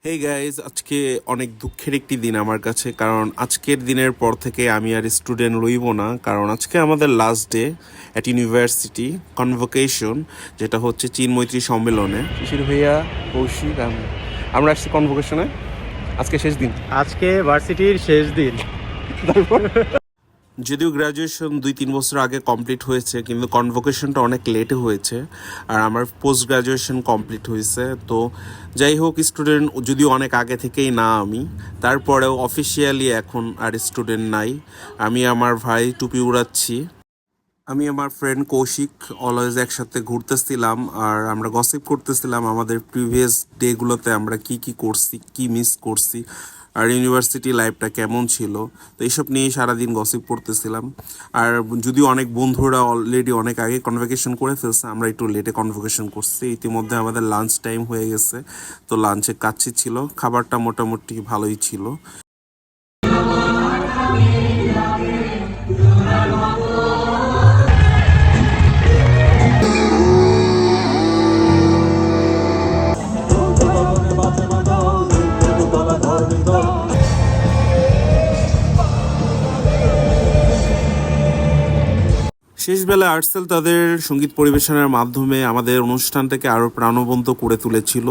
Hey guys, আজকে অনেক দুঃখের একটি দিন আমার কাছে, কারণ আজকের দিনের পর থেকে আমি আর স্টুডেন্ট রইব না। কারণ আজকে আমাদের last day at university convocation, যেটা হচ্ছে চীন মৈত্রী সম্মেলনে। শিশির ভাইয়া, কৌশিক, আমরা আসছি কনভোকেশনে। আজকে শেষ দিন, আজকে ভার্সিটির শেষ দিন। তারপর যদিও গ্র্যাজুয়েশন 2-3 বছর আগে কমপ্লিট হয়েছে, কিন্তু কনভোকেশনটা অনেক লেটে হয়েছে। আর আমার পোস্ট গ্র্যাজুয়েশন কমপ্লিট হয়েছে। তো যাই হোক, স্টুডেন্ট যদিও অনেক আগে থেকেই না আমি, তারপরেও অফিসিয়ালি এখন আর স্টুডেন্ট নাই। আমি আমার ভাই টুপি উড়াচ্ছি। আমি আমার ফ্রেন্ড কৌশিক অলওয়েজ একসাথে ঘুরতেছিলাম, আর আমরা গসিপ করতেছিলাম আমাদের প্রিভিয়াস ডেগুলোতে আমরা কি কি করছি, কি মিস করছি, আর ইউনিভার্সিটি লাইফটা কেমন ছিল। তো এইসব নিয়েই সারাদিন গসিপ করতেছিলাম। আর যদিও অনেক বন্ধুরা অলরেডি অনেক আগে কনভোকেশন করে ফেলছে, আমরা একটু লেটে কনভোকেশন করছি। ইতিমধ্যে আমাদের লাঞ্চ টাইম হয়ে গেছে, তো লাঞ্চে কাচ্চি ছিল, খাবারটা মোটামুটি ভালোই ছিল। শেষবেলা আর্টসেল তাদের সঙ্গীত পরিবেশনের মাধ্যমে আমাদের অনুষ্ঠানটাকে আরও প্রাণবন্ত করে তুলেছিল।